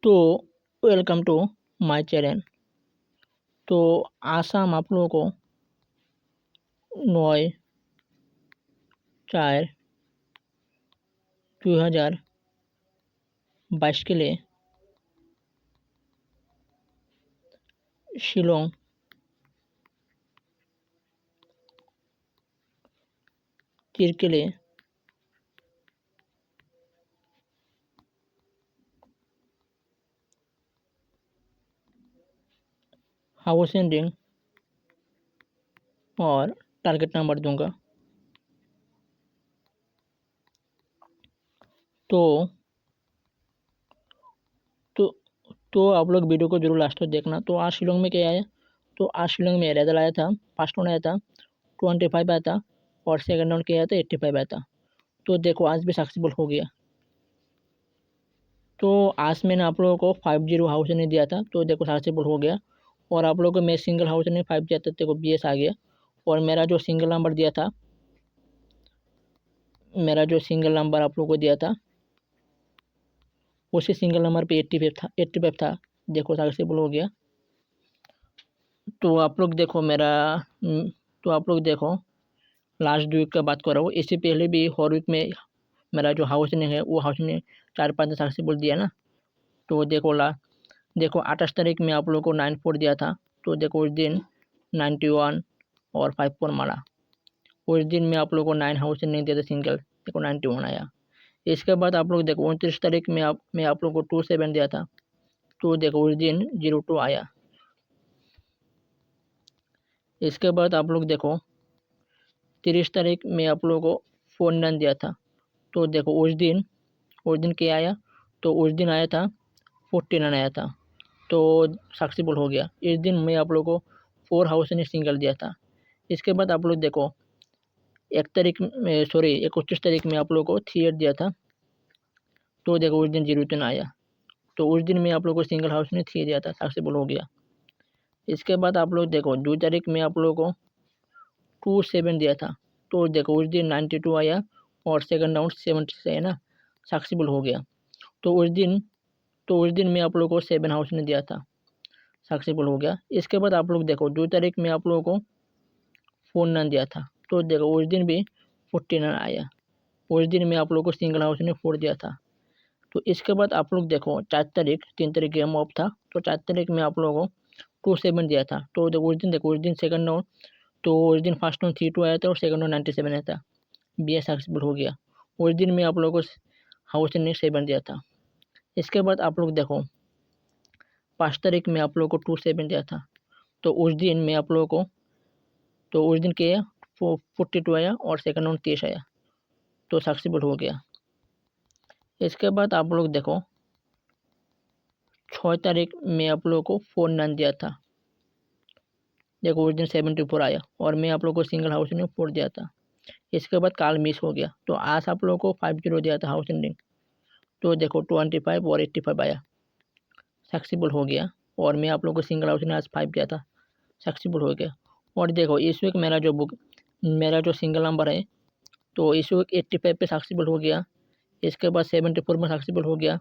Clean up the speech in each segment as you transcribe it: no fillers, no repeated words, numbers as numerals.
तो welcome to my channel. तो आशा हम आप लोगों को 9/4/2022 के लिए शिलोंग तीर के लिए हाउस एंडिंग और टारगेट नंबर दूंगा। तो तो तो आप लोग वीडियो को जरूर लास्ट तक देखना। तो आज शिलोंग में क्या आया, तो आज शिलोंग में रेजल आया था, फर्स्ट राउंड आया था 25 आया था और सेकंड राउंड क्या आया था 85 आया था। तो देखो आज भी सक्सेसफुल हो गया। तो आज मैंने आप लोगों को 50 हाउस नहीं दिया था, तो देखो सक्सेसफुल हो गया। और आप लोगों को मैं सिंगल हाउस ने 5 दिया था, देखो BS आ गया। और मेरा जो सिंगल नंबर दिया था, मेरा जो सिंगल नंबर आप लोगों को दिया था उसी सिंगल नंबर पे 85 था, देखो सक्सेसफुल हो गया। तो आप लोग देखो मेरा तो आप लोग देखो लास्ट वीक का बात कर रहा हूँ, इससे पहले भी हर वीक में मेरा जो हाउस ने है वो हाउस ने 4-5 सक्सेसफुल दिया ना। तो देखो 28 तारीख में आप लोगों को 94 दिया था, तो देखो उस दिन 91 और 54 मारा। उस दिन में आप लोगों को 9 हाउस नहीं दिया था सिंगल, देखो 91 आया। इसके बाद आप लोग देखो 29 तारीख में मैं आप लोगों को 27 दिया था, तो देखो उस दिन 02 आया। इसके बाद आप लोग देखो 30 तारीख में आप लोगों को 49 दिया था, तो देखो उस दिन क्या आया, तो उस दिन आया था 49 आया था, तो सक्सेसफुल हो गया। इस दिन मैं आप लोगों को 4 हाउस ने सिंगल दिया था। इसके बाद आप लोग देखो 31 तारीख में आप लोगों को 38 दिया था, तो देखो उस दिन 03 आया। तो उस दिन मैं आप लोगों को सिंगल हाउस ने 3 दिया था, सक्सेसफुल हो गया। इसके बाद आप लोग देखो 2 तारीख में आप लोगों को 27 दिया था, तो देखो उस दिन 92 आया और सेकंड राउंड 70 से है ना, सक्सेसफुल हो गया। तो उस दिन मैं आप लोगों को 7 हाउस ने दिया था, सक्सेसफुल हो गया। इसके बाद आप लोग देखो 2 तारीख में आप लोगों को 49 दिया था, तो देखो उस दिन भी 49 आया। उस दिन मैं आप लोगों को सिंगल हाउस ने 4 दिया था। तो इसके बाद आप लोग देखो 3 तारीख गेम ऑफ था, तो 4 तारीख में आप लोगों को 27 दिया था, तो देखो उस दिन सेकंड राउंड, तो उस दिन फर्स्ट राउंड 32 आया था और सेकंड राउंड 97 आया था, BS सक्सेसफुल हो गया। उस दिन मैं आप लोगों को हाउस ने 7 दिया था। इसके बाद आप लोग देखो 5 तारीख में आप लोगों को 27 दिया था, तो उस दिन मैं आप लोगों को तो उस दिन क्या 42 आया और सेकंड राउंड 30 आया, तो सक्सेसफुल हो गया। इसके बाद आप लोग देखो 6 तारीख में आप लोगों को 49 दिया था, देखो उस दिन 74 आया और मैं आप लोगों को सिंगल हाउस ने 4 दिया था। इसके बाद काल मिस हो गया, तो आज आप लोगों को 50 दिया था हाउस एंडिंग, तो देखो 25 और 85 आया, सक्सेसफुल हो गया। और मैं आप लोगों को सिंगल हाउस ने आज 5 दिया था, सक्सेसफुल हो गया। और देखो इस वीक मेरा जो सिंगल नंबर है, तो इस वीक 85 पे सक्सेसफुल हो गया। इसके बाद 74 में सक्सेसफुल हो गया।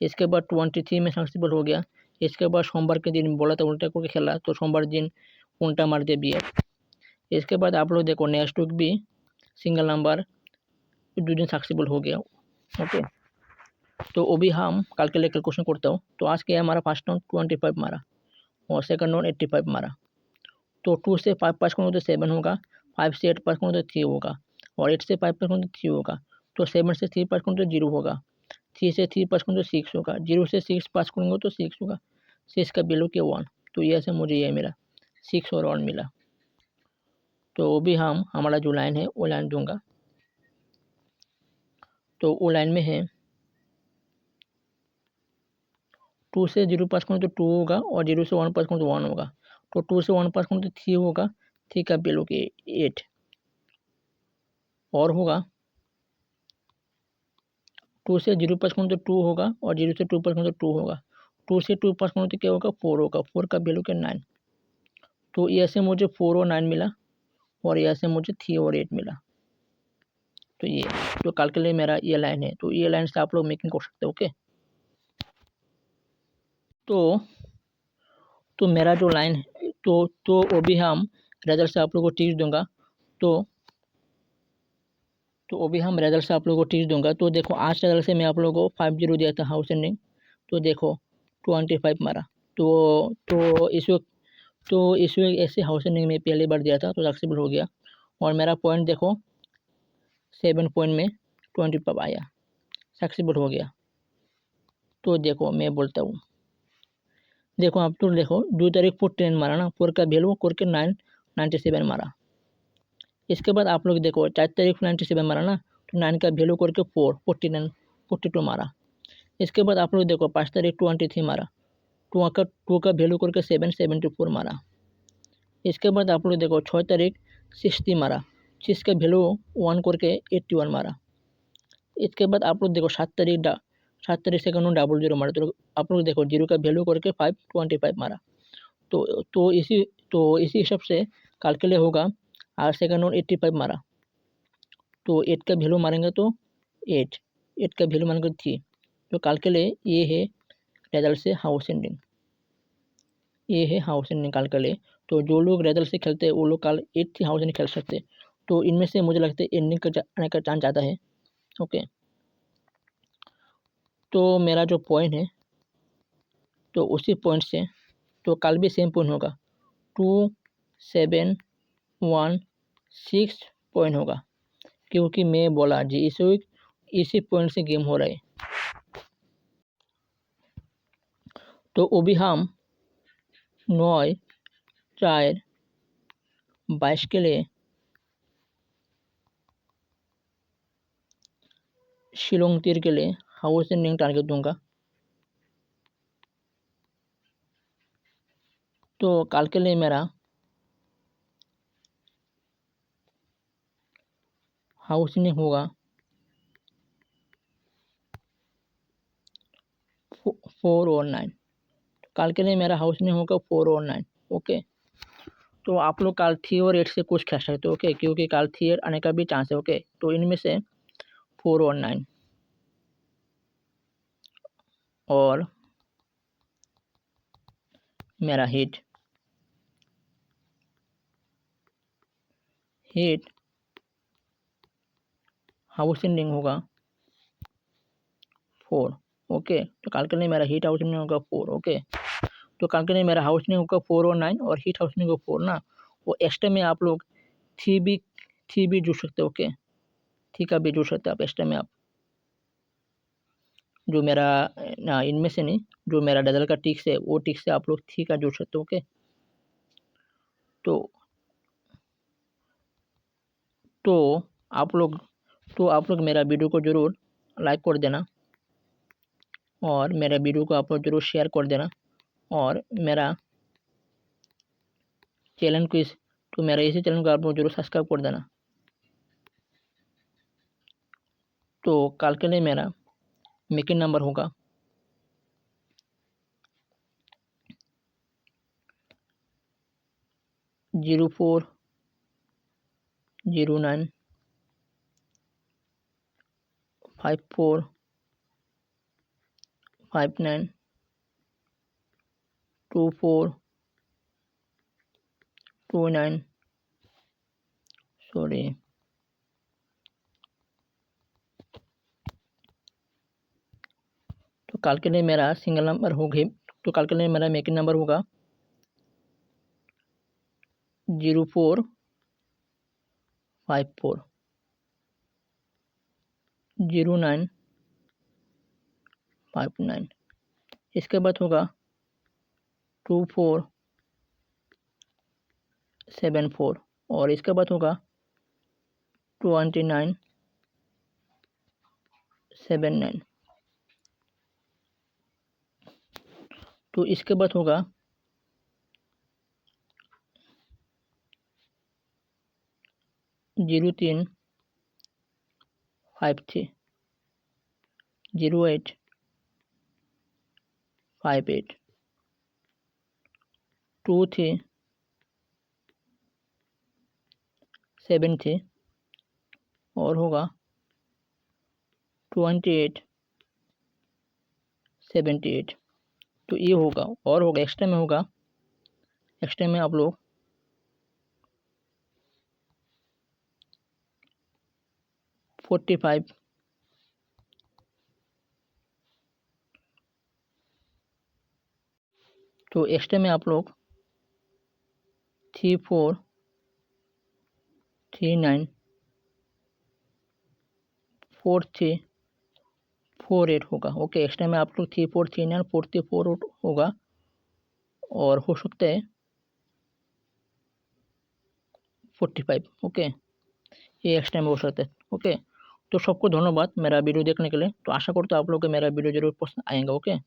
इसके बाद 23 में सक्सेसफुल हो गया। इसके बाद सोमवार के दिन बोला था उल्टा करके खेला, तो सोमवार दिन उल्टा मार दिया BS। इसके बाद आप लोग देखो नेक्स्ट वीक भी सिंगल नंबर 2 दिन सक्सेसफुल हो गया। ओके, तो वो भी हम कल के लिए कैलकुलेशन करते हो। तो आज क्या है, हमारा फर्स्ट राउंड 25 मारा और सेकंड राउंड 85 मारा। तो 2 से 5 पास करूँगा तो 7 होगा, 5 से 8 पास करूँगा तो 3 होगा और 8 से 5 पास करूँगा तो 3 होगा। तो 7 से 3 पास करूँगा तो 0 होगा, 3 से 3 पास करूँगा तो 6 होगा, 0 से 6 पास करूँगा तो 6 होगा, 6 का वैल्यू क्या 1। तो ये से मुझे ये मिला 6 और 1 मिला। तो वो भी हमारा जो लाइन है वो लाइन दूंगा। तो वो लाइन में है 2 से 0 पास करूँ तो 2 होगा और 0 से 1 पास करूँ तो 1 होगा। तो 2 से 1 पास करूँ तो 3 होगा, 3 का वैल्यू के 8 और होगा। 2 से 0 पास करूँ तो 2 होगा और 0 से 2 पास करूँ तो 2 होगा। 2 से 2 पास करूँ तो क्या होगा 4 होगा, 4 का वैल्यू क्या 9। तो यहाँ से मुझे 4 और 9 मिला और यहाँ से मुझे 3 और 8 मिला। तो ये तो कल के लिए मेरा ये लाइन है, तो ये लाइन से आप लोग मेकिंग कर सकते हो। ओके। तो मेरा जो लाइन है तो वो भी हम रिजल्ट से आप लोगों को टिप्स दूंगा। तो वो भी हम रिजल्ट से आप लोगों को टिप्स दूंगा। तो देखो आज रिजल्ट से मैं आप लोगों को 50 दिया था हाउस एंडिंग, तो देखो 25 मारा। तो इस वक्त ऐसे हाउस एंडिंग में पहली बार दिया था तो सक्सेसफुल हो गया। और मेरा पॉइंट देखो 7 पॉइंट में 25 आया, सक्सेसफुल हो गया। तो देखो मैं बोलता हूँ, देखो आप तो देखो 2 तारीख को 10 मारा ना, 4 का वैल्यू करके 97 मारा। इसके बाद आप लोग देखो 4 तारीख को 97 मारा ना, तो 9 का वैल्यू करके 42 मारा। इसके बाद आप लोग देखो 5 तारीख 23 मारा, 2 का वैल्यू करके 74 मारा। इसके बाद आप लोग देखो 6 तारीख 60 मारा, 6 का वैल्यू 1 करके 81 मारा। इसके बाद आप लोग देखो 7 तारीख सेकंड 00 मारा, तो आप लोग देखो 0 का वैल्यू करके 525 मारा। तो इसी हिसाब से कैलकुलेट होगा। और सेकंड 85 मारा, तो 8 का वैल्यू मारेंगे तो 8 का वैल्यू मारेंगे 3। तो कैलकुलेट ये है रिजल्ट से हाउस एंडिंग, ये है हाउस एंडिंग कैलकुलेट। तो जो लोग रिजल्ट से खेलते हैं वो लोग कल 8 हाउस एंडिंग खेल सकते हैं। तो इनमें से मुझे लगता है एंडिंग का आने का चांस ज़्यादा है। ओके, तो मेरा जो पॉइंट है तो उसी पॉइंट से तो कल भी सेम पॉइंट होगा, 2716 पॉइंट होगा, क्योंकि मैं बोला जी इसी पॉइंट से गेम हो रहा है। तो वो भी हम 9/4/22 के लिए शिलोंग तीर के लिए हाउस एंडिंग टारगेट दूंगा। तो कल के लिए मेरा हाउस एंडिंग होगा 4 और 9। कल के लिए मेरा हाउस एंडिंग होगा 4 और 9। ओके, तो आप लोग कल 3 और 8 से कुछ खेल सकते हो। ओके, क्योंकि कल 3 आने का भी चांस है। ओके, तो इनमें से 4 और 9 और मेरा हिट हाउस एंडिंग होगा 4। ओके, तो कल के लिए मेरा हिट हाउस एंडिंग होगा 4। ओके, तो कल के लिए मेरा हाउस एंडिंग होगा 4 और 9 और हिट हाउस एंडिंग होगा 4 ना। वो एक्स्ट्रा में आप लोग थ्री भी जुड़ सकते हो। ओके, थ्री का भी जुड़ सकते हो आप एक्स्ट्रा में। आप जो मेरा ना इनमें से नहीं, जो मेरा डजल का टिक्स है वो टिक्स से आप लोग थ्री का जुड़ सकते हो। ओके, तो तो आप लोग मेरा वीडियो को ज़रूर लाइक कर देना और मेरा वीडियो को आप लोग ज़रूर शेयर कर देना और मेरा चैनल को मेरा इसी चैनल को आप लोग ज़रूर सब्सक्राइब कर देना। तो कल के लिए मेरा मेकिंग नंबर होगा 0409 5459 2429। सॉरी, तो कल के लिए मेरा सिंगल नंबर होगी। तो कल के लिए मेरा मेकिंग नंबर होगा 04540959। इसके बाद होगा 2474 और इसके बाद होगा 2979। तो इसके बाद होगा 0353 0858 2373 और होगा 2878। तो ये होगा, और होगा एक्स्ट्रा में होगा, एक्स्ट्रा में आप लोग 45, तो एक्स्ट्रा में आप लोग 34, 39, 43, 48 होगा। ओके, एक्स्ट्रा में आप लोग 34, 39, 44 होगा, और हो सकता है 45। ओके, ये एक्स्ट्रा में हो सकता है। ओके, तो सबको धन्यवाद मेरा वीडियो देखने के लिए। तो आशा करता हूँ आप लोग को मेरा वीडियो जरूर पसंद आएगा। ओके।